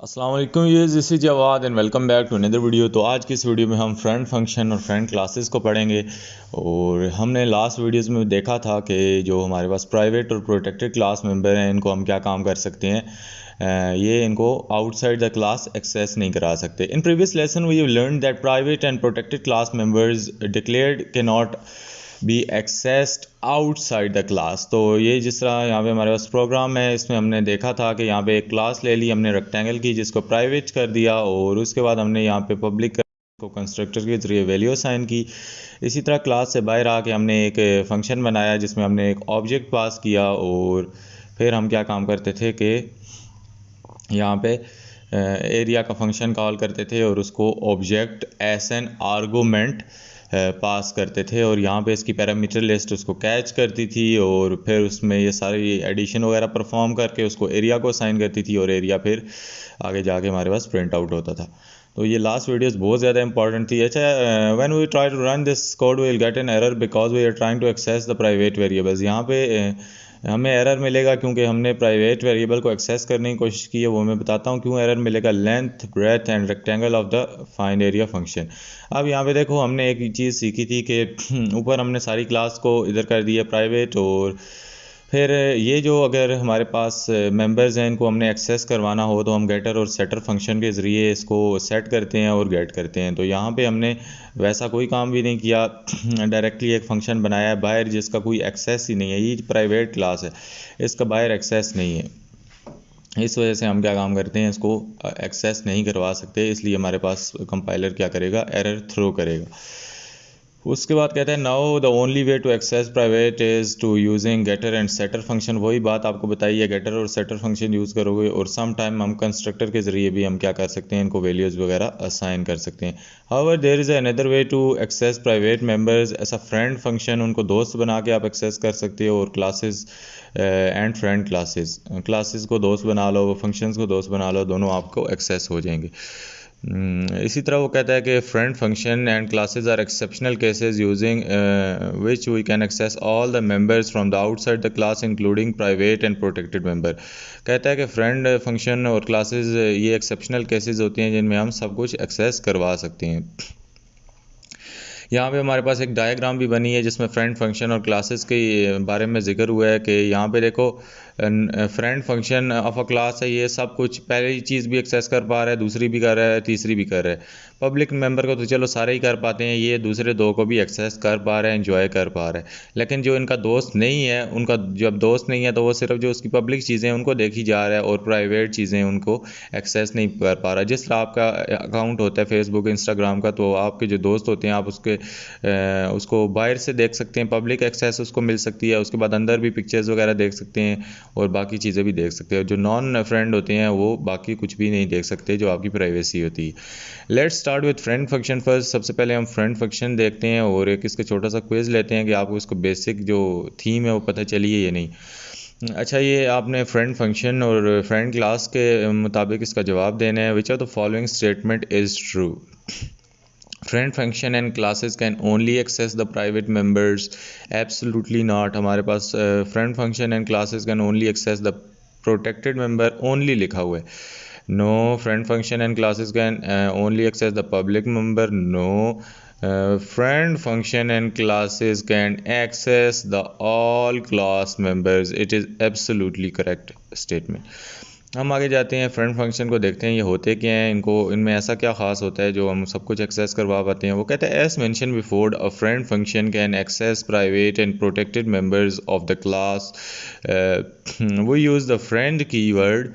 अस्सलाम वालेकुम users, this is Jawad and welcome back to another video. तो आज की इस वीडियो में हम फ्रेंड फंक्शन और फ्रेंड क्लासेस को पढ़ेंगे। और हमने लास्ट वीडियोस में देखा था कि जो हमारे पास प्राइवेट और प्रोटेक्टेड क्लास मेंबर हैं इनको हम क्या काम कर सकते हैं, ये इनको आउटसाइड द क्लास एक्सेस नहीं करा सकते। In previous lesson we have learn that private and protected class members declared can not be accessed outside the class. तो ये जिस तरह यहाँ पे हमारे पास प्रोग्राम है, इसमें हमने देखा था कि यहाँ पे एक क्लास ले ली हमने रेक्टेंगल की, जिसको प्राइवेट कर दिया और उसके बाद हमने यहाँ पे पब्लिक को कंस्ट्रक्टर के ज़रिए वैल्यू असाइन की। इसी तरह क्लास से बाहर आके हमने एक फंक्शन बनाया जिसमें हमने एक ऑब्जेक्ट पास किया और फिर हम क्या काम करते थे कि यहाँ पे एरिया का फंक्शन कॉल करते थे और उसको ऑब्जेक्ट एस एन आर्गूमेंट पास करते थे और यहाँ पे इसकी पैरामीटर लिस्ट उसको कैच करती थी और फिर उसमें ये सारी एडिशन वगैरह परफॉर्म करके उसको एरिया को असाइन करती थी और एरिया फिर आगे जाके हमारे पास प्रिंट आउट होता था। तो ये लास्ट वीडियोस बहुत ज़्यादा इंपॉर्टेंट थी। अच्छा, when we try to run this code we will get an error because we are trying to access the private variables. यहाँ पे हमें एरर मिलेगा क्योंकि हमने प्राइवेट वेरिएबल को एक्सेस करने की कोशिश की है। वो मैं बताता हूँ क्यों एरर मिलेगा। Length, breadth and rectangle of the find area function. अब यहाँ पे देखो हमने एक चीज़ सीखी थी कि ऊपर हमने सारी क्लास को इधर कर दिया प्राइवेट, और फिर ये जो अगर हमारे पास मेंबर्स हैं इनको हमने एक्सेस करवाना हो तो हम गेटर और सेटर फंक्शन के ज़रिए इसको सेट करते हैं और गेट करते हैं। तो यहाँ पे हमने वैसा कोई काम भी नहीं किया, डायरेक्टली एक फ़ंक्शन बनाया है बाहर जिसका कोई एक्सेस ही नहीं है। ये प्राइवेट क्लास है, इसका बाहर एक्सेस नहीं है, इस वजह से हम क्या काम करते हैं, इसको एक्सेस नहीं करवा सकते। इसलिए हमारे पास कंपाइलर क्या करेगा, एरर थ्रो करेगा। उसके बाद कहते हैं now the only way to access private is to using getter and setter function. वही बात आपको बताई है, गेटर और सेटर फंक्शन यूज़ करोगे और सम टाइम हम कंस्ट्रक्टर के ज़रिए भी हम क्या कर सकते हैं, इनको वैल्यूज़ वगैरह असाइन कर सकते हैं। However there is another way to access private members, ऐसा फ्रेंड फंक्शन, उनको दोस्त बना के आप एक्सेस कर सकते हो। और क्लासेस एंड फ्रेंड क्लासेस को दोस्त बना लो, फंक्शंस को दोस्त बना लो, दोनों आपको एक्सेस हो जाएंगे। इसी तरह वो कहता है कि friend function and classes are exceptional cases using which we can access all the members from the outside the class including private and protected member. कहता है कि फ्रेंड फंक्शन और क्लासेस ये एक्सेप्शनल केसेस होती हैं जिनमें हम सब कुछ एक्सेस करवा सकते हैं। यहाँ पे हमारे पास एक डायग्राम भी बनी है जिसमें फ्रेंड फंक्शन और क्लासेस के बारे में जिक्र हुआ है कि यहाँ पे देखो friend function of a class है, ये सब कुछ पहली चीज़ भी एक्सेस कर पा रहा है, दूसरी भी कर रहा है, तीसरी भी कर रहा है। पब्लिक मेंबर को तो चलो सारे ही कर पाते हैं, ये दूसरे दो को भी एक्सेस कर पा रहे हैं, एंजॉय कर पा रहे हैं। लेकिन जो इनका दोस्त नहीं है, उनका जब दोस्त नहीं है तो वो सिर्फ जो उसकी पब्लिक चीज़ें हैं उनको देखी जा रहा है और प्राइवेट चीज़ें उनको एक्सेस नहीं कर पा रहा। जिस तरह आपका अकाउंट होता है फेसबुक, इंस्टाग्राम का, तो आपके जो दोस्त होते हैं आप उसको बाहर से देख सकते हैं, पब्लिक एक्सेस उसको मिल सकती है। उसके बाद अंदर भी पिक्चर्स वगैरह देख सकते हैं और बाकी चीज़ें भी देख सकते हैं। जो नॉन फ्रेंड होते हैं वो बाकी कुछ भी नहीं देख सकते, जो आपकी प्राइवेसी होती है। Let's start with friend function first. सबसे पहले हम फ्रेंड फंक्शन देखते हैं और एक इसका छोटा सा क्विज़ लेते हैं कि आपको इसको बेसिक जो थीम है वो पता चली है या नहीं। अच्छा, ये आपने फ्रेंड फंक्शन और फ्रेंड क्लास के मुताबिक इसका जवाब देना है। Which of the following statement is true? Friend function and classes can only access the private members. Absolutely not. हमारे पास friend function and classes can only access the protected member, only लिखा हुआ है। No, friend function and classes can only access the public member. No, friend function and classes can access the all class members. It is absolutely correct statement. हम आगे जाते हैं, friend function को देखते हैं ये होते क्या हैं, इनमें ऐसा क्या ख़ास होता है जो हम सब कुछ एक्सेस करवा पाते हैं। वो कहते हैं as mention before, a friend function can access private and protected members of the class. We use the friend keyword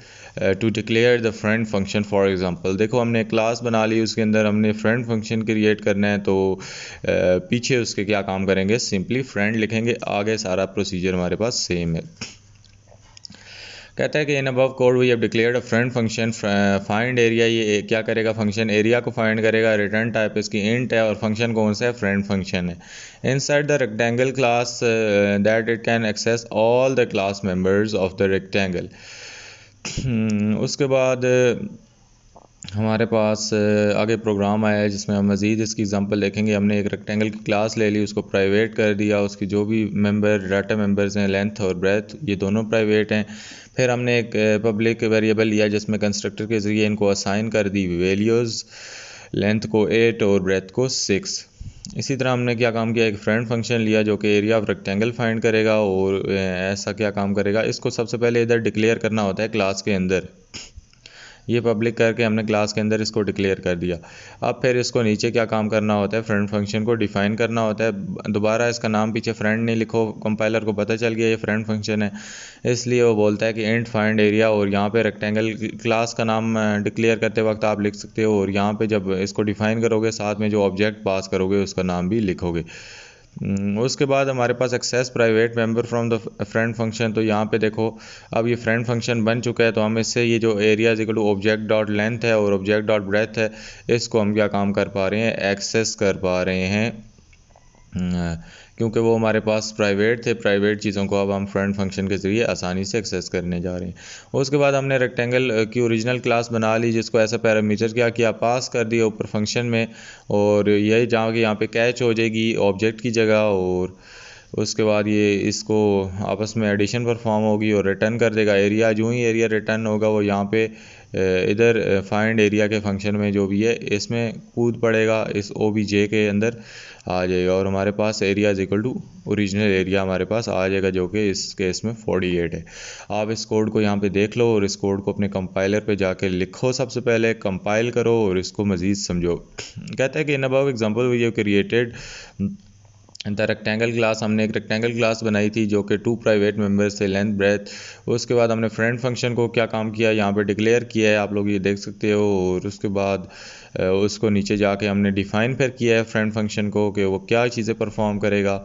to declare the friend function. For example, देखो हमने क्लास बना ली, उसके अंदर हमने फ्रेंड फंक्शन क्रिएट करना है, तो पीछे उसके क्या काम करेंगे, सिंपली फ्रेंड लिखेंगे, आगे सारा प्रोसीजर हमारे पास सेम है। कहता है कि in above code we have declared a friend function find area. ये क्या करेगा, फंक्शन एरिया को फाइंड करेगा। रिटर्न टाइप इसकी इंट है और फंक्शन कौन सा है, फ्रेंड फंक्शन है। Inside the rectangle class that it can access all the class members of the rectangle. उसके बाद हमारे पास आगे प्रोग्राम आया है जिसमें हम मज़ीद इसकी एग्जांपल देखेंगे। हमने एक रेक्टेंगल की क्लास ले ली, उसको प्राइवेट कर दिया, उसकी जो भी मेंबर डाटा मेंबर्स हैं लेंथ और ब्रेथ ये दोनों प्राइवेट हैं। फिर हमने एक पब्लिक वेरिएबल लिया जिसमें कंस्ट्रक्टर के ज़रिए इनको असाइन कर दी वैल्यूज़, लेंथ को 8 और ब्रेथ को 6। इसी तरह हमने क्या काम किया, एक फ्रेंड फंक्शन लिया जो कि एरिया ऑफ रेक्टेंगल फाइंड करेगा। और ऐसा क्या काम करेगा, इसको सबसे पहले इधर डिक्लेयर करना होता है क्लास के अंदर। ये पब्लिक करके हमने क्लास के अंदर इसको डिक्लेयर कर दिया। अब फिर इसको नीचे क्या काम करना होता है, फ्रेंड फंक्शन को डिफ़ाइन करना होता है। दोबारा इसका नाम पीछे फ्रेंड नहीं लिखो, कंपाइलर को पता चल गया ये फ्रेंड फंक्शन है, इसलिए वो बोलता है कि इंट फाइंड एरिया। और यहाँ पे रेक्टेंगल क्लास का नाम डिक्लेयर करते वक्त आप लिख सकते हो, और यहाँ पे जब इसको डिफ़ाइन करोगे साथ में जो ऑब्जेक्ट पास करोगे उसका नाम भी लिखोगे। उसके बाद हमारे पास access private member from the friend function. तो यहाँ पे देखो अब ये फ्रेंड फंक्शन बन चुका है, तो हम इससे ये जो area is equal to object dot length है और ऑब्जेक्ट डॉट ब्रेथ है, इसको हम क्या काम कर पा रहे हैं, एक्सेस कर पा रहे हैं, क्योंकि वो हमारे पास प्राइवेट थे। प्राइवेट चीज़ों को अब हम फ्रेंड फंक्शन के ज़रिए आसानी से एक्सेस करने जा रहे हैं। उसके बाद हमने रेक्टेंगल की ओरिजिनल क्लास बना ली, जिसको ऐसा पैरामीटर क्या किया, पास कर दिया ऊपर फंक्शन में, और यही जहाँ कि यहाँ पे कैच हो जाएगी ऑब्जेक्ट की जगह। और उसके बाद ये इसको आपस में एडिशन परफॉर्म होगी और रिटर्न कर देगा एरिया। जो ही एरिया रिटर्न होगा वो यहाँ पे इधर फाइंड एरिया के फंक्शन में जो भी है इसमें कूद पड़ेगा, इस OBJ के अंदर आ जाएगा, और हमारे पास area is equal to original area हमारे पास आ जाएगा, जो कि इस केस में 48 है। आप इस कोड को यहाँ पे देख लो और इस कोड को अपने कंपाइलर पे जाके लिखो, सबसे पहले कंपाइल करो और इसको मज़ीद समझो। कहता है कि in above example we have created the rectangle class. हमने एक रेक्टेंगल क्लास बनाई थी जो कि 2 प्राइवेट मेंबर्स थे, लेंथ ब्रेथ। उसके बाद हमने फ्रेंड फंक्शन को क्या काम किया, यहाँ पे डिक्लेयर किया है, आप लोग ये देख सकते हो। और उसके बाद उसको नीचे जाके हमने डिफ़ाइन फिर किया है फ्रेंड फंक्शन को कि वो क्या चीज़ें परफॉर्म करेगा।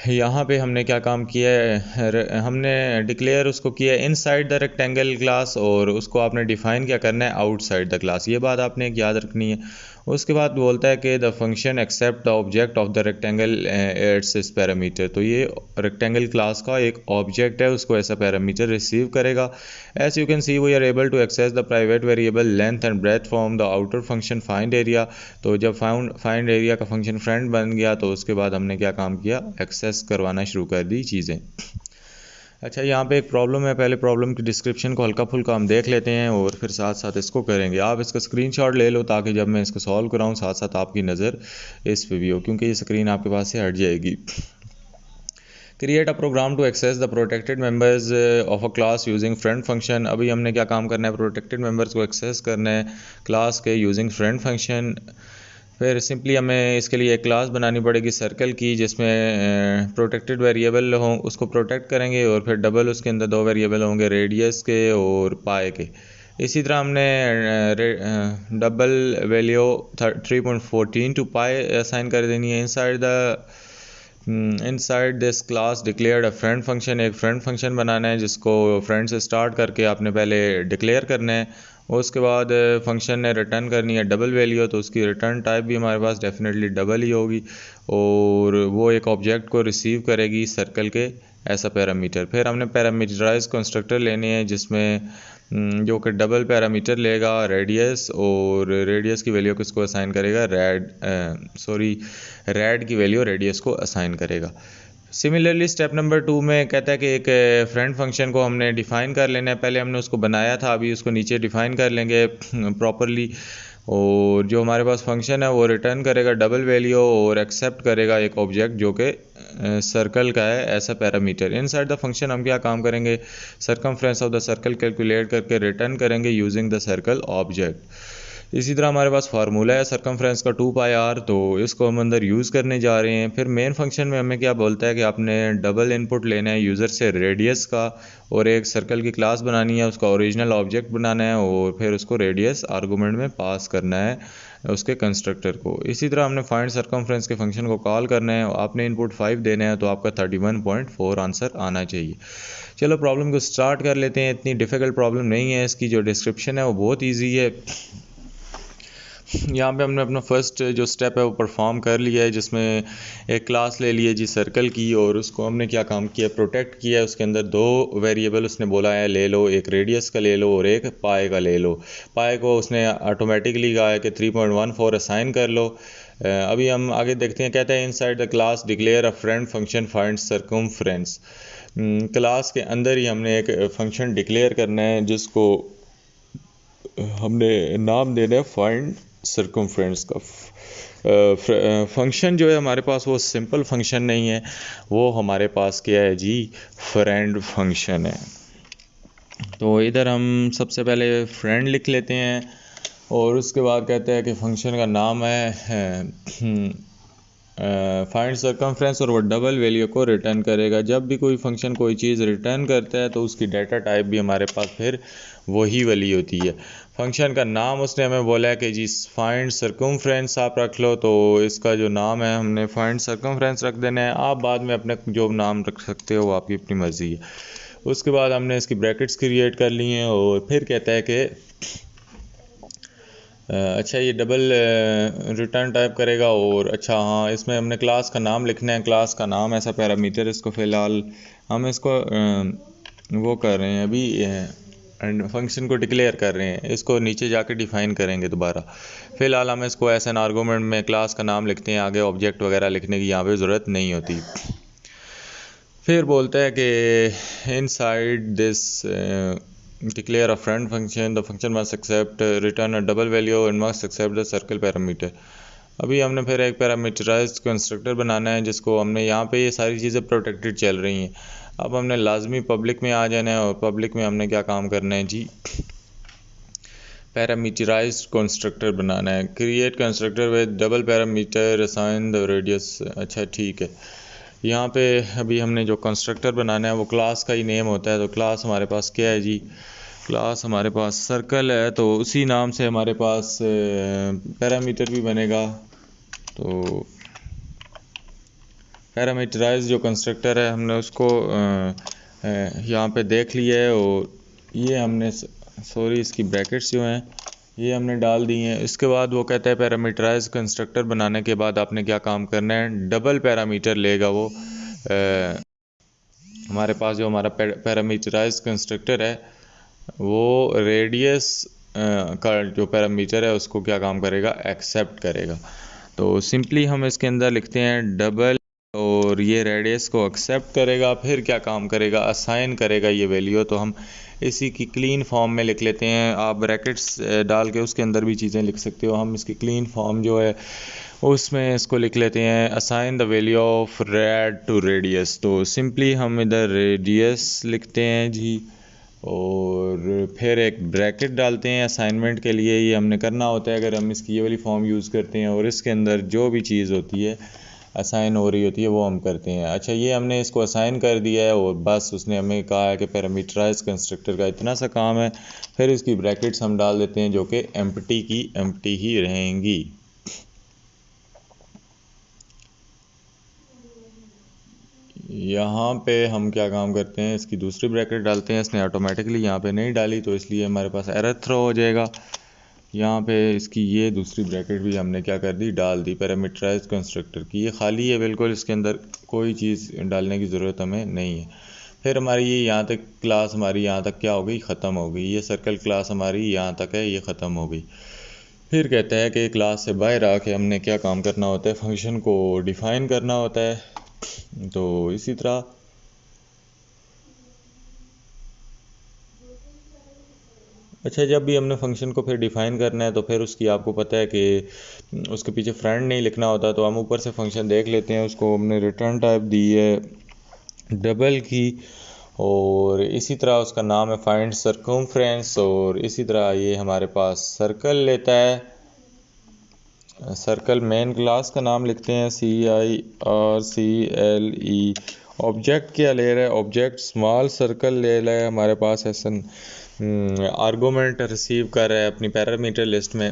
यहाँ पे हमने क्या काम किया है, हमने डिक्लेयर उसको किया है इनसाइड द रेक्टेंगल क्लास, और उसको आपने डिफ़ाइन क्या करना है, आउटसाइड द क्लास। ये बात आपने एक याद रखनी है। उसके बाद बोलता है कि the function accept the object of the rectangle its is parameter. तो ये रेक्टेंगल क्लास का एक ऑब्जेक्ट है, उसको ऐसा पैरामीटर रिसीव करेगा। As you can see we are able to access the private variable length and breadth from the outer function find area. तो जब फाइंड एरिया का फंक्शन फ्रेंड बन गया तो उसके बाद हमने क्या काम किया, एक्सेस करवाना शुरू कर दी चीज़ें। अच्छा, यहाँ पे एक प्रॉब्लम है, पहले प्रॉब्लम की डिस्क्रिप्शन को हल्का फुल्का हम देख लेते हैं और फिर साथ साथ इसको करेंगे। आप इसका स्क्रीनशॉट ले लो ताकि जब मैं इसको सॉल्व कराऊँ साथ साथ आपकी नज़र इस पे भी हो, क्योंकि ये स्क्रीन आपके पास से हट जाएगी। Create a program to access the protected members of a class using friend function. अभी हमने क्या काम करना है, प्रोटेक्टेड मेंबर्स को एक्सेस करना है क्लास के यूजिंग फ्रेंड फंक्शन। फिर सिंपली हमें इसके लिए एक क्लास बनानी पड़ेगी सर्कल की, जिसमें प्रोटेक्टेड वेरिएबल हों, उसको प्रोटेक्ट करेंगे। और फिर डबल उसके अंदर 2 वेरिएबल होंगे, रेडियस के और पाए के। इसी तरह हमने डबल वैल्यू 3.14 टू पाए असाइन कर देनी है। Inside this class declared a friend function. एक फ्रेंड फंक्शन बनाना है जिसको फ्रेंड से स्टार्ट करके आपने पहले डिक्लेयर करना है। उसके बाद फंक्शन ने रिटर्न करनी है डबल वैल्यू, तो उसकी रिटर्न टाइप भी हमारे पास डेफिनेटली डबल ही होगी, और वो एक ऑब्जेक्ट को रिसीव करेगी सर्कल के ऐसा पैरामीटर। फिर हमने पैरामीटराइज कंस्ट्रक्टर लेने हैं जिसमें जो कि डबल पैरामीटर लेगा रेडियस, और रेडियस की वैल्यू किसको असाइन करेगा, रेड की वैल्यू रेडियस को असाइन करेगा। सिमिलरली स्टेप नंबर 2 में कहता है कि एक फ्रेंड फंक्शन को हमने डिफ़ाइन कर लेना है। पहले हमने उसको बनाया था, अभी उसको नीचे डिफ़ाइन कर लेंगे प्रॉपरली। और जो हमारे पास फंक्शन है वो रिटर्न करेगा डबल वैल्यू और एक्सेप्ट करेगा एक ऑब्जेक्ट जो कि सर्कल का है ऐसा पैरामीटर। इनसाइड द फंक्शन हम क्या काम करेंगे, circumference of the circle calculate करके रिटर्न करेंगे यूजिंग द सर्कल ऑब्जेक्ट। इसी तरह हमारे पास फार्मूला है सरकमफ्रेंस का 2πr, तो इसको हम अंदर यूज़ करने जा रहे हैं। फिर मेन फंक्शन में हमें क्या बोलता है कि आपने डबल इनपुट लेना है यूज़र से रेडियस का, और एक सर्कल की क्लास बनानी है, उसका ओरिजिनल ऑब्जेक्ट बनाना है, और फिर उसको रेडियस आर्गूमेंट में पास करना है उसके कंस्ट्रक्टर को। इसी तरह हमने फाइंड सरकमफ्रेंस के फंक्शन को कॉल करना है, आपने इनपुट 5 देना है, तो आपका 31.4 आंसर आना चाहिए। चलो प्रॉब्लम को स्टार्ट कर लेते हैं। इतनी डिफ़िकल्ट प्रॉब्लम नहीं है, इसकी जो डिस्क्रिप्शन है वो बहुत ईजी है। यहाँ पे हमने अपना फर्स्ट जो स्टेप है वो परफॉर्म कर लिया है, जिसमें एक क्लास ले ली है जी सर्कल की, और उसको हमने क्या काम किया, प्रोटेक्ट किया है। उसके अंदर दो वेरिएबल उसने बोला है ले लो, एक रेडियस का ले लो और एक पाए का ले लो। पाए को उसने ऑटोमेटिकली कहा है कि 3.14 असाइन कर लो। अभी हम आगे देखते हैं, कहते हैं inside the class declare a friend function find circumference. Class के अंदर ही हमने एक फंक्शन डिक्लेयर करना है जिसको हमने नाम देना है फाइंड सरकमफ्रेंस का। फंक्शन जो है हमारे पास वो सिंपल फंक्शन नहीं है, वो हमारे पास क्या है जी, फ्रेंड फंक्शन है। तो इधर हम सबसे पहले फ्रेंड लिख लेते हैं, और उसके बाद कहते हैं कि फंक्शन का नाम है फाइंड सरकमफ्रेंस, और वो डबल वैल्यू को रिटर्न करेगा। जब भी कोई फंक्शन कोई चीज़ रिटर्न करता है तो उसकी डाटा टाइप भी हमारे पास फिर वही वाली होती है। फंक्शन का नाम उसने हमें बोला है कि जी फाइंड सरकमफ्रेंस आप रख लो, तो इसका जो नाम है हमने फाइंड सरकमफ्रेंस रख देना है। आप बाद में अपने जो नाम रख सकते हो वो आपकी अपनी मर्ज़ी है। उसके बाद हमने इसकी ब्रैकेट्स क्रिएट कर ली हैं, और फिर कहता है कि अच्छा ये डबल रिटर्न टाइप करेगा। और अच्छा हाँ, इसमें हमने क्लास का नाम लिखना है, क्लास का नाम ऐसा पैरामीटर, इसको फ़िलहाल हम इसको वो कर रहे हैं अभी, फंक्शन को डिक्लेयर कर रहे हैं, इसको नीचे जाके डिफ़ाइन करेंगे दोबारा। फ़िलहाल हम इसको एस एन आर्गूमेंट में क्लास का नाम लिखते हैं, आगे ऑब्जेक्ट वगैरह लिखने की यहाँ पे ज़रूरत नहीं होती। फिर बोलता है कि inside this declare a friend function, the function must accept return a double value and must accept the circle parameter। अभी हमने फिर एक पैरामीटराइज्ड कंस्ट्रक्टर बनाना है, जिसको हमने यहाँ पे ये सारी चीज़ें प्रोटेक्टेड चल रही हैं। अब हमने लाजमी पब्लिक में आ जाना है, और पब्लिक में हमने क्या काम करना है जी, पैरामीटराइज्ड कंस्ट्रक्टर बनाना है। Create constructor with double parameter assign the radius. अच्छा ठीक है, यहाँ पे अभी हमने जो कंस्ट्रक्टर बनाना है वो क्लास का ही नेम होता है। तो क्लास हमारे पास क्या है जी, क्लास हमारे पास सर्कल है, तो उसी नाम से हमारे पास पैरामीटर भी बनेगा। तो पैरामीटराइज जो कंस्ट्रक्टर है हमने उसको यहाँ पे देख लिया है, और ये हमने सॉरी इसकी ब्रैकेट्स जो हैं ये हमने डाल दी हैं। इसके बाद वो कहता है पैरामीटराइज कंस्ट्रक्टर बनाने के बाद आपने क्या काम करना है, डबल पैरामीटर लेगा वो। हमारे पास जो हमारा पैरामीटराइज कंस्ट्रक्टर है वो रेडियस का जो पैरामीटर है उसको क्या काम करेगा, एक्सेप्ट करेगा। तो सिंपली हम इसके अंदर लिखते हैं डबल, और ये रेडियस को एक्सेप्ट करेगा, फिर क्या काम करेगा, असाइन करेगा ये वैल्यू। तो हम इसी की क्लीन फॉर्म में लिख लेते हैं, आप ब्रैकेट्स डाल के उसके अंदर भी चीज़ें लिख सकते हो। हम इसकी क्लीन फॉर्म जो है उसमें इसको लिख लेते हैं assign the value of red to radius. तो सिंपली हम इधर रेडियस लिखते हैं जी, और फिर एक ब्रैकेट डालते हैं असाइनमेंट के लिए। ये हमने करना होता है अगर हम इसकी ये वाली फॉर्म यूज़ करते हैं, और इसके अंदर जो भी चीज़ होती है असाइन हो रही होती है वो हम करते हैं। अच्छा ये हमने इसको असाइन कर दिया है, और बस उसने हमें कहा है कि पैरामीटराइज कंस्ट्रक्टर का इतना सा काम है। फिर इसकी ब्रैकेट्स हम डाल देते हैं जो कि एम्प्टी की एम्प्टी ही रहेंगी। यहाँ पे हम क्या काम करते हैं, इसकी दूसरी ब्रैकेट डालते हैं। इसने ऑटोमेटिकली यहाँ पे नहीं डाली, तो इसलिए हमारे पास एरर थ्रो हो जाएगा। यहाँ पे इसकी ये दूसरी ब्रैकेट भी हमने क्या कर दी, डाल दी पैरामीटराइज कंस्ट्रक्टर की। ये खाली है बिल्कुल, इसके अंदर कोई चीज़ डालने की ज़रूरत हमें नहीं है। फिर हमारी ये यहाँ तक क्लास हमारी यहाँ तक क्या हो गई, ख़त्म हो गई। ये सर्कल क्लास हमारी यहाँ तक है, ये ख़त्म हो गई। फिर कहता है कि क्लास से बाहर आके हमने क्या काम करना होता है, फंक्शन को डिफ़ाइन करना होता है। तो इसी तरह अच्छा जब भी हमने फंक्शन को फिर डिफ़ाइन करना है तो फिर उसकी आपको पता है कि उसके पीछे फ्रेंड नहीं लिखना होता। तो हम ऊपर से फंक्शन देख लेते हैं, उसको हमने रिटर्न टाइप दी है डबल की, और इसी तरह उसका नाम है फाइंड सरकमफ्रेंस, और इसी तरह ये हमारे पास सर्कल लेता है। सर्कल मेन क्लास का नाम लिखते हैं CIRCLE। ऑब्जेक्ट क्या ले रहा है, ऑब्जेक्ट स्मॉल सर्कल ले रहा है हमारे पास, ऐसा आर्गूमेंट रिसीव कर रहा है अपनी पैरामीटर लिस्ट में।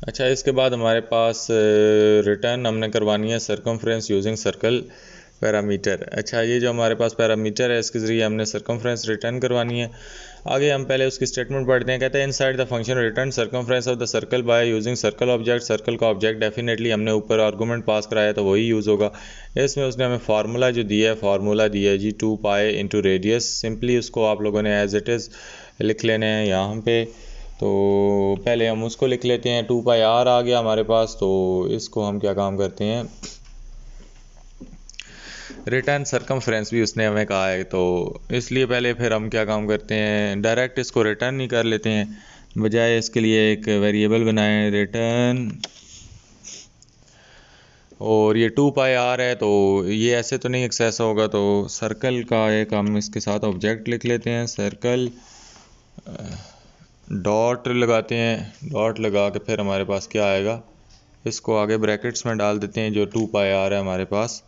अच्छा इसके बाद हमारे पास रिटर्न हमने करवानी है सरकमफ्रेंस यूजिंग सर्कल पैरामीटर। अच्छा, ये जो हमारे पास पैरामीटर है इसके ज़रिए हमने सरकमफ्रेंस रिटर्न करवानी है। आगे हम पहले उसकी स्टेटमेंट पढ़ते हैं। कहते हैं inside the function return circumference of the circle by using circle object. Circle का ऑब्जेक्ट डेफिनेटली हमने ऊपर आर्गूमेंट पास कराया तो वही यूज़ होगा। इसमें उसने हमें फार्मूला जो दिया है, फार्मूला दिया है जी 2 पाई इंटू रेडियस। सिंपली उसको आप लोगों ने एज इट इज़ लिख लेने हैं यहाँ पे। तो पहले हम उसको लिख लेते हैं। 2 पाई आर आ गया हमारे पास। तो इसको हम क्या काम करते हैं, रिटर्न सरकमफ्रेंस भी उसने हमें कहा है, तो इसलिए पहले फिर हम क्या काम करते हैं, डायरेक्ट इसको रिटर्न ही कर लेते हैं। बजाय इसके लिए एक वेरिएबल बनाएं रिटर्न, और ये 2 पाई आर है तो ये ऐसे तो नहीं एक्सेस होगा, तो सर्कल का एक हम इसके साथ ऑब्जेक्ट लिख लेते हैं। सर्कल डॉट लगाते हैं, डॉट लगा के फिर हमारे पास क्या आएगा, इसको आगे ब्रैकेट्स में डाल देते हैं। जो 2 पाई आर है हमारे पास,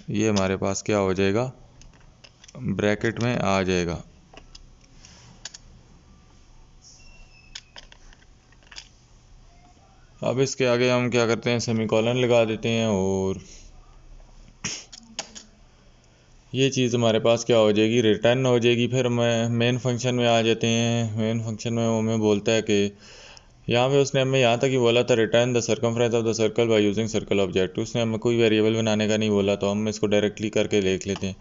ये हमारे पास क्या हो जाएगा, ब्रैकेट में आ जाएगा। अब इसके आगे हम क्या करते हैं, सेमीकोलन लगा देते हैं, और ये चीज़ हमारे पास क्या हो जाएगी, रिटर्न हो जाएगी। फिर मैं मेन फंक्शन में आ जाते हैं। मेन फंक्शन में वो हमें बोलता है कि यहाँ पे उसने हमें यहाँ तक ही बोला था return the circumference of the circle by using circle object. उसने हमें कोई वेरिएबल बनाने का नहीं बोला, तो हम इसको डायरेक्टली करके देख लेते हैं।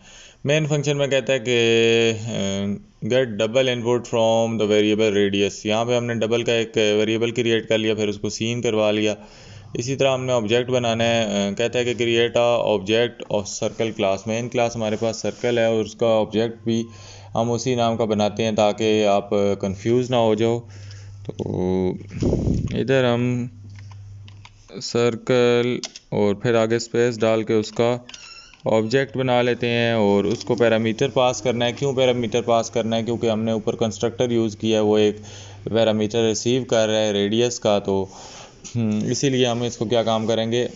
मेन फंक्शन में कहता है कि get double input from the variable radius. यहाँ पे हमने डबल का एक वेरिएबल क्रिएट कर लिया, फिर उसको सीन करवा लिया। इसी तरह हमने ऑब्जेक्ट बनाना है। कहता है कि create a object of circle class. Main class हमारे पास सर्कल है और उसका ऑब्जेक्ट भी हम उसी नाम का बनाते हैं ताकि आप कंफ्यूज ना हो जाओ। तो इधर हम सर्कल और फिर आगे स्पेस डाल के उसका ऑब्जेक्ट बना लेते हैं, और उसको पैरामीटर पास करना है। क्यों पैरामीटर पास करना है, क्योंकि हमने ऊपर कंस्ट्रक्टर यूज़ किया है, वो एक पैरामीटर रिसीव कर रहा है रेडियस का। तो इसीलिए हम इसको क्या काम करेंगे,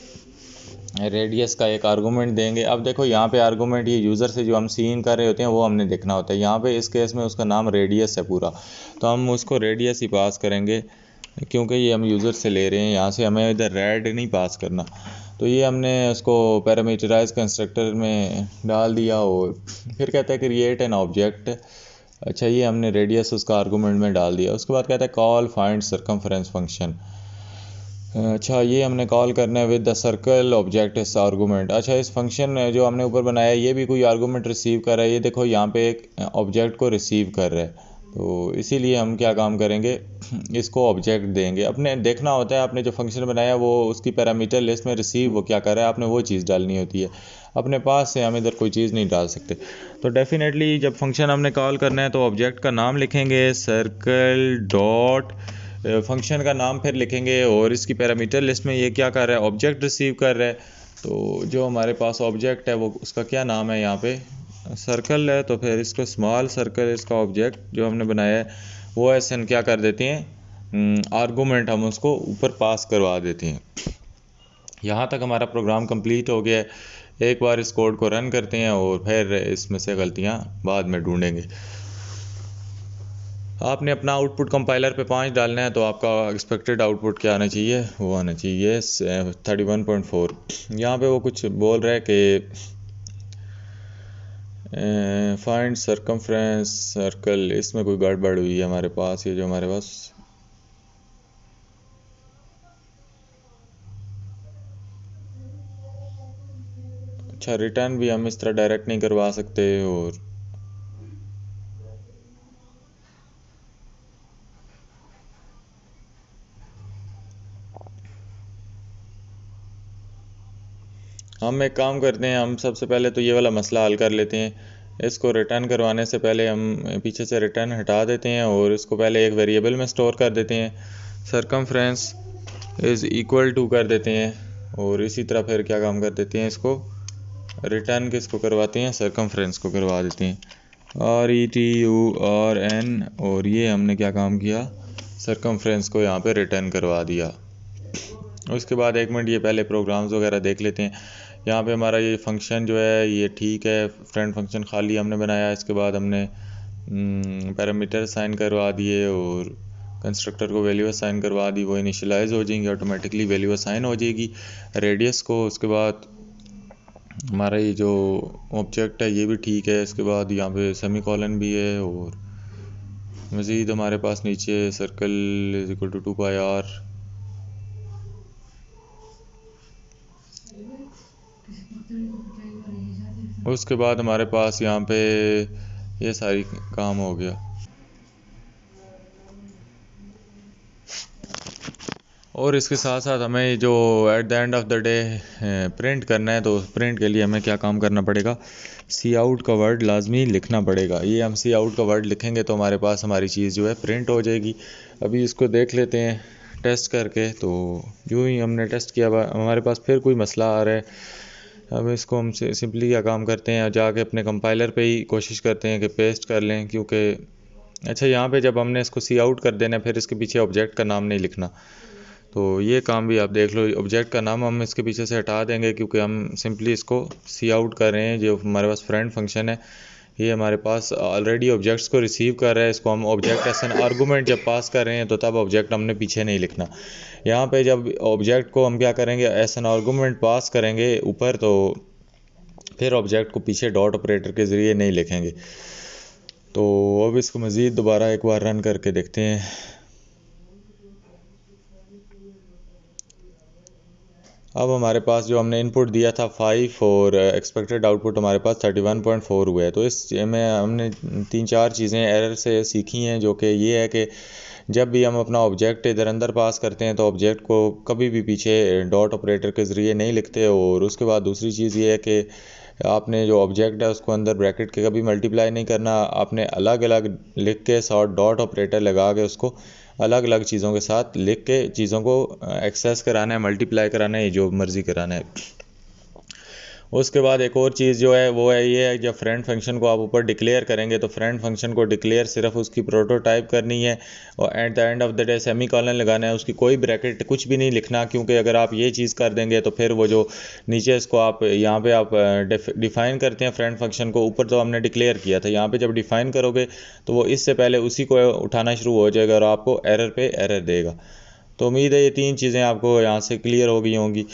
रेडियस का एक आर्गूमेंट देंगे। अब देखो यहाँ पे आर्गूमेंट ये यूज़र से जो हम सीन कर रहे होते हैं वो हमने देखना होता है। यहाँ पे इस केस में उसका नाम रेडियस है पूरा, तो हम उसको रेडियस ही पास करेंगे क्योंकि ये हम यूज़र से ले रहे हैं। यहाँ से हमें इधर रेड नहीं पास करना। तो ये हमने उसको पैरामीटराइज कंस्ट्रक्टर में डाल दिया, और फिर कहता है क्रिएट एन ऑब्जेक्ट। अच्छा, ये हमने रेडियस उसका आर्गूमेंट में डाल दिया। उसके बाद कहता है कॉल फाइंड सर्कमफ्रेंस फंक्शन। अच्छा, ये हमने कॉल करना है विद द सर्कल ऑब्जेक्ट इस आर्गूमेंट। अच्छा, इस फंक्शन जो हमने ऊपर बनाया ये भी कोई आर्गूमेंट रिसीव कर रहा है। ये देखो यहाँ पे एक ऑब्जेक्ट को रिसीव कर रहा है, तो इसीलिए हम क्या काम करेंगे, इसको ऑब्जेक्ट देंगे। अपने देखना होता है आपने जो फंक्शन बनाया वो उसकी पैरामीटर लिस्ट में रिसीव वो क्या कर रहा है, आपने वो चीज़ डालनी होती है। अपने पास से हम इधर कोई चीज़ नहीं डाल सकते। तो डेफिनेटली जब फंक्शन हमने कॉल करना है तो ऑब्जेक्ट का नाम लिखेंगे, सर्कल डॉट फंक्शन का नाम फिर लिखेंगे, और इसकी पैरामीटर लिस्ट में ये क्या कर रहा है, ऑब्जेक्ट रिसीव कर रहा है। तो जो हमारे पास ऑब्जेक्ट है वो उसका क्या नाम है, यहाँ पे सर्कल है, तो फिर इसको स्मॉल सर्कल, इसका ऑब्जेक्ट जो हमने बनाया है वो ऐसे हम क्या कर देते हैं, आर्गूमेंट हम उसको ऊपर पास करवा देते हैं। यहाँ तक हमारा प्रोग्राम कंप्लीट हो गया है। एक बार इस कोड को रन करते हैं और फिर इसमें से गलतियाँ बाद में ढूंढेंगे। आपने अपना आउटपुट कंपाइलर पे 5 डालना है, तो आपका एक्सपेक्टेड आउटपुट क्या आना चाहिए, वो आना चाहिए 31.4। यहाँ पे वो कुछ बोल रहा है कि फाइंड सर्कमफ्रेंस सर्कल, इसमें कोई गड़बड़ हुई है हमारे पास। ये जो हमारे पास अच्छा, रिटर्न भी हम इस तरह डायरेक्ट नहीं करवा सकते, और हम एक काम करते हैं, हम सबसे पहले तो ये वाला मसला हल कर लेते हैं। इसको रिटर्न करवाने से पहले हम पीछे से रिटर्न हटा देते हैं और इसको पहले एक वेरिएबल में स्टोर कर देते हैं, सर्कमफ्रेंस इज़ इक्वल टू कर देते हैं, और इसी तरह फिर क्या काम कर देते हैं, इसको रिटर्न किसको करवाते हैं, सर्कमफ्रेंस को करवा देते हैं, RETURN। और ये हमने क्या काम किया, सर्कमफ्रेंस को यहाँ पे रिटर्न करवा दिया। उसके बाद 1 मिनट ये पहले प्रोग्राम्स वगैरह देख लेते हैं। यहाँ पे हमारा ये फंक्शन जो है ये ठीक है, फ्रेंड फंक्शन खाली हमने बनाया। इसके बाद हमने पैरामीटर असाइन करवा दिए और कंस्ट्रक्टर को वैल्यू असाइन करवा दी, वो इनिशियलाइज हो जाएंगी, ऑटोमेटिकली वैल्यू असाइन हो जाएगी रेडियस को। उसके बाद हमारा ये जो ऑब्जेक्ट है ये भी ठीक है। इसके बाद यहाँ पे सेमी कॉलन भी है और मज़ीद हमारे पास नीचे circle is equal to 2πr। उसके बाद हमारे पास यहाँ पे ये सारी काम हो गया। और इसके साथ साथ हमें जो at the end of the day print करना है, तो प्रिंट के लिए हमें क्या काम करना पड़ेगा, सी आउट का वर्ड लाजमी लिखना पड़ेगा। ये हम सी आउट का वर्ड लिखेंगे तो हमारे पास हमारी चीज़ जो है प्रिंट हो जाएगी। अभी इसको देख लेते हैं टेस्ट करके। तो यूँ ही हमने टेस्ट किया, हमारे पास फिर कोई मसला आ रहा है। अब इसको हम सिंपली क्या काम करते हैं, जाके अपने कंपाइलर पे ही कोशिश करते हैं कि पेस्ट कर लें, क्योंकि अच्छा यहाँ पे जब हमने इसको सी आउट कर देना फिर इसके पीछे ऑब्जेक्ट का नाम नहीं लिखना। तो ये काम भी आप देख लो, ऑब्जेक्ट का नाम हम इसके पीछे से हटा देंगे क्योंकि हम सिंपली इसको सी आउट कर रहे हैं। जो हमारे पास फ्रेंड फंक्शन है ये हमारे पास ऑलरेडी ऑब्जेक्ट्स को रिसीव कर रहा है। इसको हम ऑब्जेक्ट एस एन आर्गूमेंट जब पास कर रहे हैं तो तब ऑब्जेक्ट हमने पीछे नहीं लिखना। यहाँ पे जब ऑब्जेक्ट को हम क्या करेंगे, एस एन आर्गूमेंट पास करेंगे ऊपर, तो फिर ऑब्जेक्ट को पीछे डॉट ऑपरेटर के ज़रिए नहीं लिखेंगे। तो अब इसको मज़ीद दोबारा एक बार रन करके देखते हैं। अब हमारे पास जो हमने इनपुट दिया था 5 और एक्सपेक्टेड आउटपुट हमारे पास 31.4 हुआ है। तो इसमें हमने 3-4 चीज़ें एरर से सीखी हैं, जो कि ये है कि जब भी हम अपना ऑब्जेक्ट इधर अंदर पास करते हैं तो ऑब्जेक्ट को कभी भी पीछे डॉट ऑपरेटर के ज़रिए नहीं लिखते। और उसके बाद दूसरी चीज़ ये है कि आपने जो ऑब्जेक्ट है उसको अंदर ब्रैकेट के कभी मल्टीप्लाई नहीं करना। आपने अलग अलग लिख के साथ डॉट ऑपरेटर लगा के उसको अलग अलग चीज़ों के साथ लिख के चीज़ों को एक्सेस कराना है, मल्टीप्लाई कराना है, जो मर्ज़ी कराना है। उसके बाद एक और चीज़ जो है वो है ये है, जब फ्रेंड फंक्शन को आप ऊपर डिक्लेयर करेंगे तो फ्रेंड फंक्शन को डिक्लेयर सिर्फ उसकी प्रोटोटाइप करनी है और at the end of the day semi colon लगाना है। उसकी कोई ब्रैकेट कुछ भी नहीं लिखना, क्योंकि अगर आप ये चीज़ कर देंगे तो फिर वो जो नीचे इसको आप यहाँ पे आप डिफ़ाइन करते हैं फ्रेंड फंक्शन को, ऊपर तो हमने डिक्लेयर किया था, यहाँ पर जब डिफ़ाइन करोगे तो वो इससे पहले उसी को उठाना शुरू हो जाएगा और आपको एरर पे एरर देगा। तो उम्मीद है ये 3 चीज़ें आपको यहाँ से क्लियर हो गई होंगी।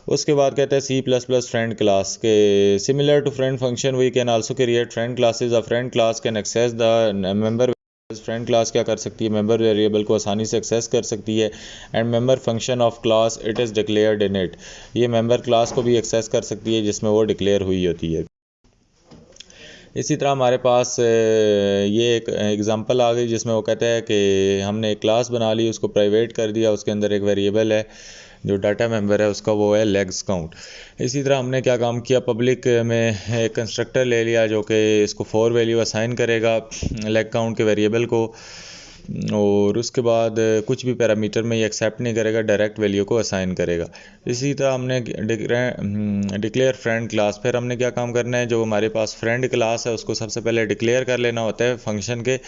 उसके बाद कहते हैं C++ फ्रेंड क्लास के similar to friend function we can also create friend classes. A friend class can access the member. Friend class क्या कर सकती है, मेंबर वेरिएबल को आसानी से एक्सेस कर सकती है। And member function of class it is declared in it. ये मेंबर क्लास को भी एक्सेस कर सकती है जिसमें वो डिक्लेयर हुई होती है। इसी तरह हमारे पास ये एक एग्ज़ाम्पल आ गई जिसमें वो कहता है कि हमने एक क्लास बना ली, उसको प्राइवेट कर दिया, उसके अंदर एक वेरिएबल है जो डाटा मेंबर है उसका, वो है लेग्स काउंट। इसी तरह हमने क्या काम किया, पब्लिक में एक कंस्ट्रक्टर ले लिया जो कि इसको 4 वैल्यू असाइन करेगा लेग काउंट के वेरिएबल को, और उसके बाद कुछ भी पैरामीटर में ये एक्सेप्ट नहीं करेगा, डायरेक्ट वैल्यू को असाइन करेगा। इसी तरह हमने डिक्लेयर फ्रेंड क्लास। फिर हमने क्या काम करना है, जो हमारे पास फ्रेंड क्लास है उसको सबसे पहले डिक्लेयर कर लेना होता है फंक्शन के,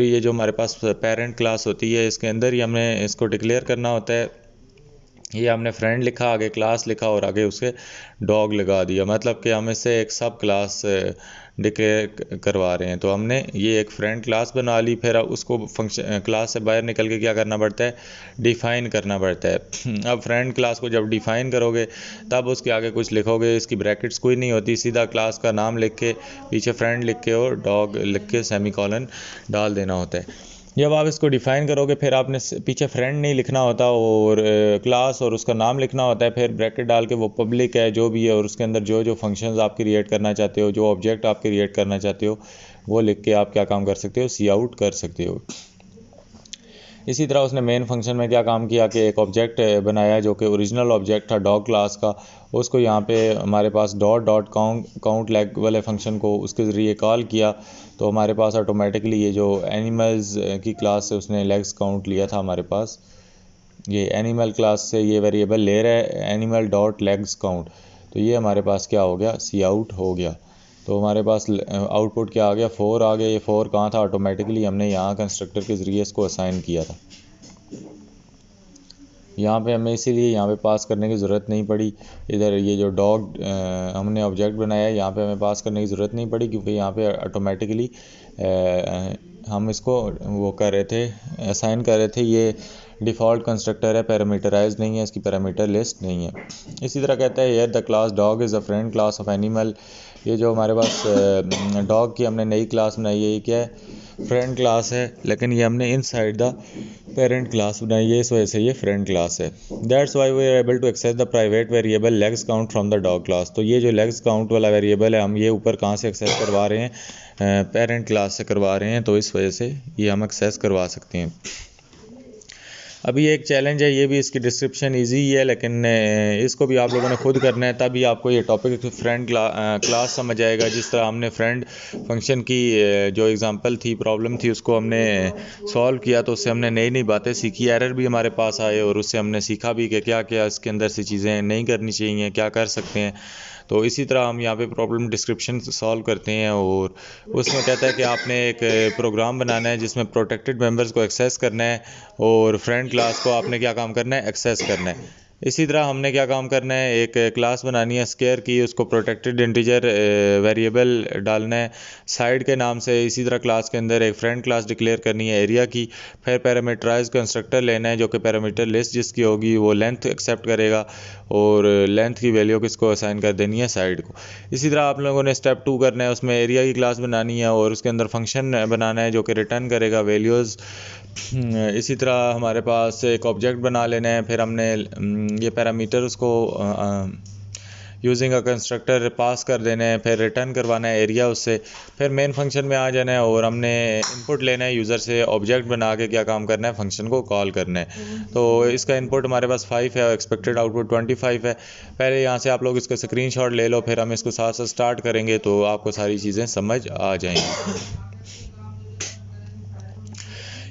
ये जो हमारे पास पेरेंट क्लास होती है इसके अंदर ही हमें इसको डिक्लेयर करना होता है। ये हमने फ्रेंड लिखा, आगे क्लास लिखा और आगे उसके डॉग लगा दिया, मतलब कि हम इससे एक सब क्लास डिक्लेयर करवा रहे हैं। तो हमने ये एक फ्रेंड क्लास बना ली, फिर उसको फंक्शन क्लास से बाहर निकल के क्या करना पड़ता है, डिफ़ाइन करना पड़ता है। अब फ्रेंड क्लास को जब डिफ़ाइन करोगे तब उसके आगे कुछ लिखोगे, इसकी ब्रैकेट्स कोई नहीं होती, सीधा क्लास का नाम लिख के पीछे फ्रेंड लिख के और डॉग लिख के सेमी कॉलन डाल देना होता है। जब आप इसको डिफ़ाइन करोगे फिर आपने पीछे फ्रेंड नहीं लिखना होता और क्लास और उसका नाम लिखना होता है, फिर ब्रैकेट डाल के वो पब्लिक है जो भी है और उसके अंदर जो जो फंक्शंस आप क्रिएट करना चाहते हो, जो ऑब्जेक्ट आप क्रिएट करना चाहते हो, वो लिख के आप क्या काम कर सकते हो, सी आउट कर सकते हो। इसी तरह उसने मेन फंक्शन में क्या काम किया कि एक ऑब्जेक्ट बनाया जो कि ओरिजिनल ऑब्जेक्ट था डॉग क्लास का, उसको यहाँ पे हमारे पास डॉट काउंट लेग वाले फंक्शन को उसके ज़रिए कॉल किया। तो हमारे पास ऑटोमेटिकली ये जो एनिमल्स की क्लास से उसने लेग्स काउंट लिया था, हमारे पास ये एनिमल क्लास से ये वेरिएबल ले रहा है एनिमल डॉट लेग्स काउंट। तो ये हमारे पास क्या हो गया, सी आउट हो गया। तो हमारे पास आउटपुट क्या आ गया, 4 आ गया। ये 4 कहाँ था, ऑटोमेटिकली हमने यहाँ कंस्ट्रक्टर के ज़रिए इसको असाइन किया था। यहाँ पे हमें इसीलिए यहाँ पे पास करने की ज़रूरत नहीं पड़ी। इधर ये जो डॉग हमने ऑब्जेक्ट बनाया है यहाँ पे हमें पास करने की ज़रूरत नहीं पड़ी, क्योंकि यहाँ पे ऑटोमेटिकली हम इसको वो कर रहे थे, असाइन कर रहे थे ये डिफ़ॉल्ट कंस्ट्रक्टर है, पैरामीटराइज नहीं है, इसकी पैरामीटर लिस्ट नहीं है। इसी तरह कहता है here the class dog is a friend class of animal. ये जो हमारे पास डॉग की हमने नई क्लास बनाई है, ये क्या है, फ्रेंड क्लास है, लेकिन ये हमने इनसाइड द पेरेंट क्लास बनाई है, इस वजह से ये फ्रेंड क्लास है। That's why we are able to access the private variable legs count from the dog class. तो ये जो लेग्स काउंट वाला वेरिएबल है, हम ये ऊपर कहाँ से एक्सेस करवा रहे हैं, पेरेंट क्लास से करवा रहे हैं, तो इस वजह से ये हम एक्सेस करवा सकते हैं। अभी एक चैलेंज है, ये भी इसकी डिस्क्रिप्शन इजी ही है, लेकिन इसको भी आप लोगों ने खुद करना है, तभी आपको ये टॉपिक फ्रेंड क्लास समझ आएगा। जिस तरह हमने फ्रेंड फंक्शन की जो एग्जांपल थी, प्रॉब्लम थी, उसको हमने सॉल्व किया, तो उससे हमने नई नई बातें सीखी, एरर भी हमारे पास आए, और उससे हमने सीखा भी कि क्या क्या इसके अंदर से चीज़ें नहीं करनी चाहिए, क्या कर सकते हैं। तो इसी तरह हम यहाँ पे प्रॉब्लम डिस्क्रिप्शन सॉल्व करते हैं, और उसमें कहता है कि आपने एक प्रोग्राम बनाना है जिसमें प्रोटेक्टेड मेंबर्स को एक्सेस करना है, और फ्रेंड क्लास को आपने क्या काम करना है, एक्सेस करना है। इसी तरह हमने क्या काम करना है, एक क्लास बनानी है स्केयर की, उसको प्रोटेक्टेड इंटीजर वेरिएबल डालना है साइड के नाम से। इसी तरह क्लास के अंदर एक फ्रेंड क्लास डिक्लेयर करनी है एरिया की, फिर पैरामीटराइज कंस्ट्रक्टर लेना है जो कि पैरामीटर लिस्ट जिसकी होगी वो लेंथ एक्सेप्ट करेगा, और लेंथ की वैल्यू किसको असाइन कर देनी है, साइड को। इसी तरह आप लोगों ने स्टेप 2 करना है, उसमें एरिया की क्लास बनानी है और उसके अंदर फंक्शन बनाना है जो कि रिटर्न करेगा वैल्यूज़। इसी तरह हमारे पास एक ऑब्जेक्ट बना लेना है, फिर हमने ये पैरामीटर उसको यूजिंग अ कंस्ट्रक्टर पास कर देना है, फिर रिटर्न करवाना है एरिया उससे, फिर मेन फंक्शन में आ जाना है, और हमने इनपुट लेना है यूज़र से, ऑब्जेक्ट बना के क्या काम करना है, फंक्शन को कॉल करना है। तो इसका इनपुट हमारे पास 5 है और एक्सपेक्टेड आउटपुट 25 है। पहले यहाँ से आप लोग इसका स्क्रीनशॉट ले लो, फिर हम इसको साथ साथ स्टार्ट करेंगे तो आपको सारी चीज़ें समझ आ जाएंगी।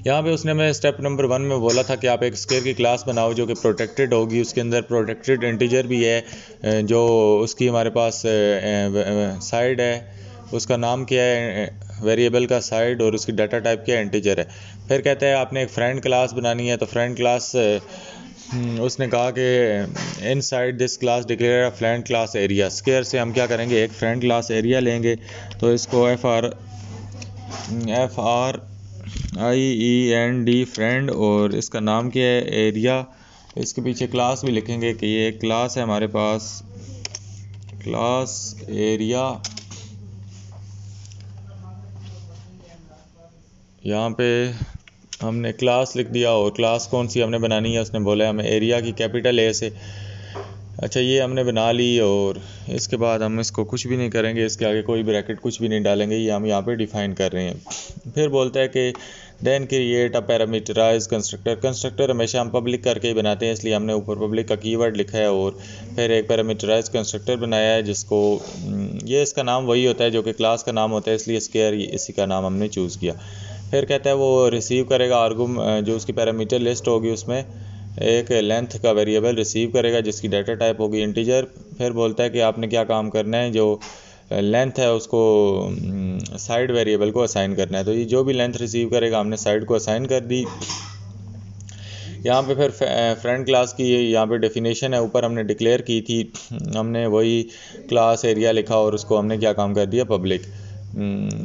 यहाँ पे उसने मैं स्टेप नंबर 1 में बोला था कि आप एक स्केयर की क्लास बनाओ जो कि प्रोटेक्टेड होगी, उसके अंदर प्रोटेक्टेड इंटीजर भी है, जो उसकी हमारे पास साइड है, उसका नाम क्या है वेरिएबल का साइड, और उसकी डाटा टाइप क्या है, इंटीजर है। फिर कहता है आपने एक फ्रेंड क्लास बनानी है, तो फ्रेंड क्लास उसने कहा कि inside this class declare a friend class area. Square से हम क्या करेंगे, एक फ्रेंड क्लास एरिया लेंगे, तो इसको FRIEND फ्रेंड, और इसका नाम क्या है, एरिया। इसके पीछे क्लास भी लिखेंगे कि ये क्लास है हमारे पास, क्लास एरिया। यहाँ पे हमने क्लास लिख दिया, और क्लास कौन सी हमने बनानी है, उसने बोला है हमें एरिया की, कैपिटल ए से। अच्छा, ये हमने बना ली, और इसके बाद हम इसको कुछ भी नहीं करेंगे, इसके आगे कोई ब्रैकेट कुछ भी नहीं डालेंगे, ये हम यहाँ पे डिफ़ाइन कर रहे हैं। फिर बोलता है कि then create a parameterize constructor. Constructor हमेशा हम पब्लिक करके ही बनाते हैं, इसलिए हमने ऊपर पब्लिक का कीवर्ड लिखा है, और फिर एक पैरामीटराइज कंस्ट्रक्टर बनाया है जिसको ये इसका नाम वही होता है जो कि क्लास का नाम होता है, इसलिए स्केयर इसी का नाम हमने चूज़ किया। फिर कहता है वो रिसीव करेगा जो उसकी पैरामीटर लिस्ट होगी उसमें एक लेंथ का वेरिएबल रिसीव करेगा जिसकी डाटा टाइप होगी इंटीजर। फिर बोलता है कि आपने क्या काम करना है, जो लेंथ है उसको साइड वेरिएबल को असाइन करना है। तो ये जो भी लेंथ रिसीव करेगा हमने साइड को असाइन कर दी। यहाँ पे फिर फ्रेंड क्लास की यहाँ पे डेफिनेशन है, ऊपर हमने डिक्लेयर की थी, हमने वही क्लास एरिया लिखा और उसको हमने क्या काम कर दिया, पब्लिक।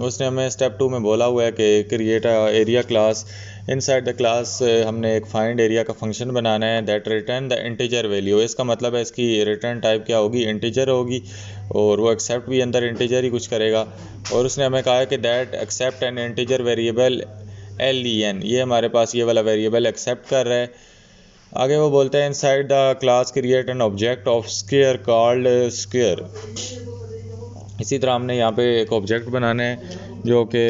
उसने हमें स्टेप 2 में बोला हुआ है कि create area class. Inside the class हमने एक फाइंड एरिया का फंक्शन बनाना है that return the integer value. इसका मतलब है इसकी रिटर्न टाइप क्या होगी, इंटीजर होगी, और वो एक्सेप्ट भी अंदर इंटीजर ही कुछ करेगा। और उसने हमें कहा है कि that accept an integer variable len, ये हमारे पास ये वाला वेरिएबल एक्सेप्ट कर रहा है। आगे वो बोलते हैं inside the class create an object of square called square. इसी तरह हमने यहाँ पे एक ऑब्जेक्ट बनाना है जो कि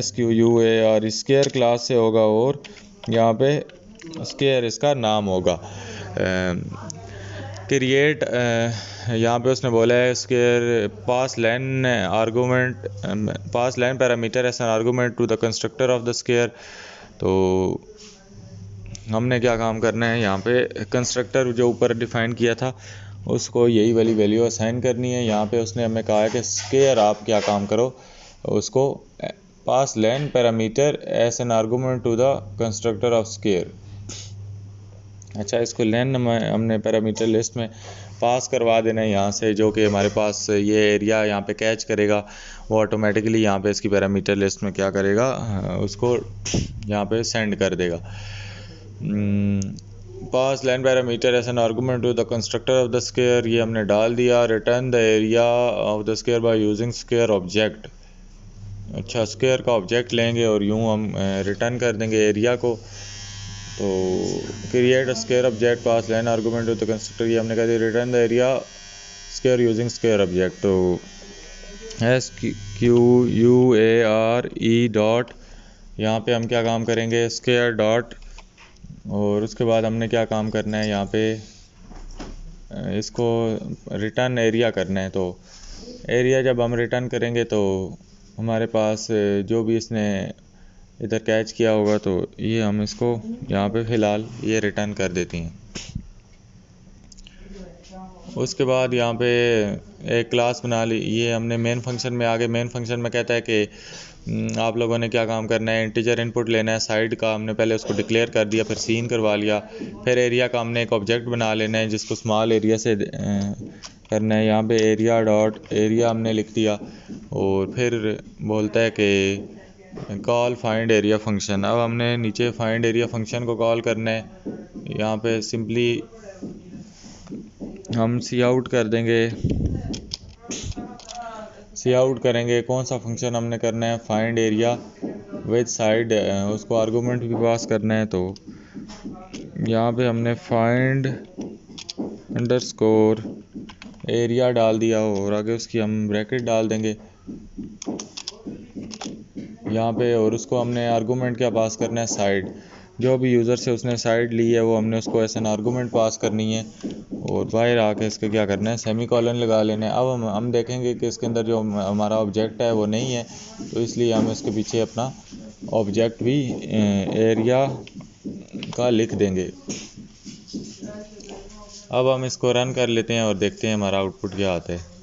SQUAR स्केयर क्लास से होगा, और यहाँ पे स्केयर इसका नाम होगा। क्रिएट यहाँ पे उसने बोला है square pass line parameter as an argument to the constructor of the square. तो हमने क्या काम करना है, यहाँ पे कंस्ट्रक्टर जो ऊपर डिफाइन किया था उसको यही वाली वैल्यू असाइन करनी है। यहाँ पे उसने हमें कहा है कि स्केयर आप क्या काम करो, उसको pass len parameter as an argument to the constructor of square. अच्छा, इसको लेन हमने पैरामीटर लिस्ट में पास करवा देना है यहाँ से, जो कि हमारे पास ये एरिया यहाँ पे कैच करेगा, वो ऑटोमेटिकली यहाँ पे इसकी पैरामीटर लिस्ट में क्या करेगा, उसको यहाँ पे सेंड कर देगा। Pass line parameter as an argument to the constructor of the square, ये हमने डाल दिया। Return the area of the square by using square object. अच्छा, स्क्वायर का ऑब्जेक्ट लेंगे और यूं हम रिटर्न कर देंगे एरिया को। तो create a square object pass line argument to the constructor, ये हमने कह दिया। Return the area square using square object. तो SQUARE डॉट, यहाँ पे हम क्या काम करेंगे, स्क्वायर डॉट, और उसके बाद हमने क्या काम करना है, यहाँ पे इसको रिटर्न एरिया करना है। तो एरिया जब हम रिटर्न करेंगे तो हमारे पास जो भी इसने इधर कैच किया होगा, तो ये हम इसको यहाँ पे फ़िलहाल ये रिटर्न कर देती हैं। उसके बाद यहाँ पे एक क्लास बना ली, ये हमने मेन फंक्शन में आगे मेन फंक्शन में कहता है कि आप लोगों ने क्या काम करना है, इंटीजर इनपुट लेना है। साइड का हमने पहले उसको डिक्लेयर कर दिया, फिर सीन करवा लिया। फिर एरिया का हमने एक ऑब्जेक्ट बना लेना है जिसको स्मॉल एरिया से करना है। यहाँ पे एरिया डॉट एरिया हमने लिख दिया और फिर बोलता है कि कॉल फाइंड एरिया फंक्शन। अब हमने नीचे फाइंड एरिया फंक्शन को कॉल करना है। यहाँ पे सिंपली हम सी आउट कर देंगे, सी आउट करेंगे। कौन सा फंक्शन हमने करना है, फाइंड एरिया विद साइड, उसको आर्गूमेंट भी पास करना है। तो यहाँ पे हमने फाइंड अंडरस्कोर एरिया डाल दिया और आगे उसकी हम ब्रैकेट डाल देंगे यहाँ पे। और उसको हमने आर्गूमेंट क्या पास करना है, साइड। जो भी यूज़र से उसने साइड ली है वो हमने उसको ऐसे आर्गूमेंट पास करनी है। और बाहर आके इसके क्या करना है, सेमी कॉलन लगा लेना है। अब हम देखेंगे कि इसके अंदर जो हमारा ऑब्जेक्ट है वो नहीं है, तो इसलिए हम इसके पीछे अपना ऑब्जेक्ट भी एरिया का लिख देंगे। अब हम इसको रन कर लेते हैं और देखते हैं हमारा आउटपुट क्या आता है।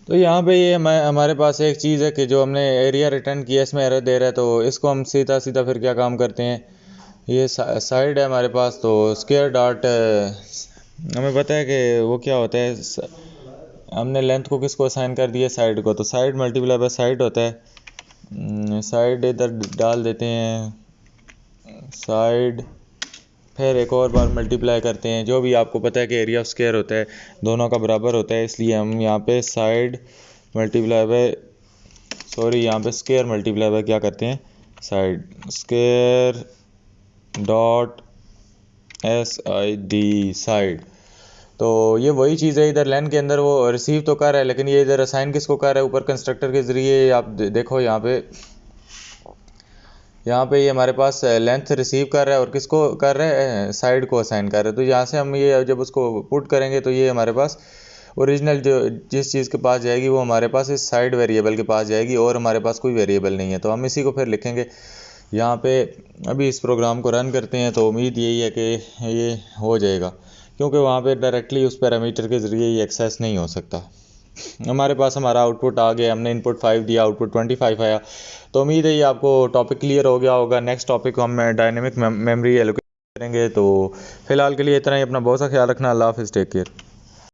तो यहाँ पे ये हमारे पास एक चीज़ है कि जो हमने एरिया रिटर्न किया इसमें एरर दे रहा है। तो इसको हम सीधा फिर क्या काम करते हैं, ये साइड है हमारे पास। तो स्क्वायर डॉट, हमें पता है कि वो क्या होता है, हमने लेंथ को किसको असाइन कर दिया, साइड को। तो साइड मल्टीप्लाई बाय साइड होता है। साइड इधर डाल देते हैं, साइड, फिर एक और बार मल्टीप्लाई करते हैं। जो भी आपको पता है कि एरिया ऑफ स्क्वायर होता है दोनों का बराबर होता है, इसलिए हम यहाँ पे साइड मल्टीप्लाई बाय, सॉरी यहाँ पे स्क्वायर मल्टीप्लाई बाय क्या करते हैं, side. Square dot SID side. तो ये वही चीज़ है, इधर लेन के अंदर वो रिसीव तो कर रहा है, लेकिन ये इधर असाइन किसको कर रहा है, ऊपर कंस्ट्रक्टर के ज़रिए। आप देखो यहाँ पे ये हमारे पास लेंथ रिसीव कर रहा है और किसको कर रहा है, साइड को असाइन कर रहा है। तो यहाँ से हम ये जब उसको पुट करेंगे तो ये हमारे पास ओरिजिनल जो जिस चीज़ के पास जाएगी वो हमारे पास इस साइड वेरिएबल के पास जाएगी और हमारे पास कोई वेरिएबल नहीं है। तो हम इसी को फिर लिखेंगे यहाँ पे। अभी इस प्रोग्राम को रन करते हैं तो उम्मीद यही है कि ये हो जाएगा, क्योंकि वहाँ पे डायरेक्टली उस पैरामीटर के ज़रिए ये एक्सेस नहीं हो सकता। हमारे पास हमारा आउटपुट आ गया, हमने इनपुट 5 दिया, आउटपुट 25 आया। तो उम्मीद है ये आपको टॉपिक क्लियर हो गया होगा। नेक्स्ट टॉपिक हम डायनेमिक मेमोरी एलोकेट करेंगे। तो फिलहाल के लिए इतना ही। अपना बहुत सा ख्याल रखना। अल्लाह हाफिज़, टेक केयर।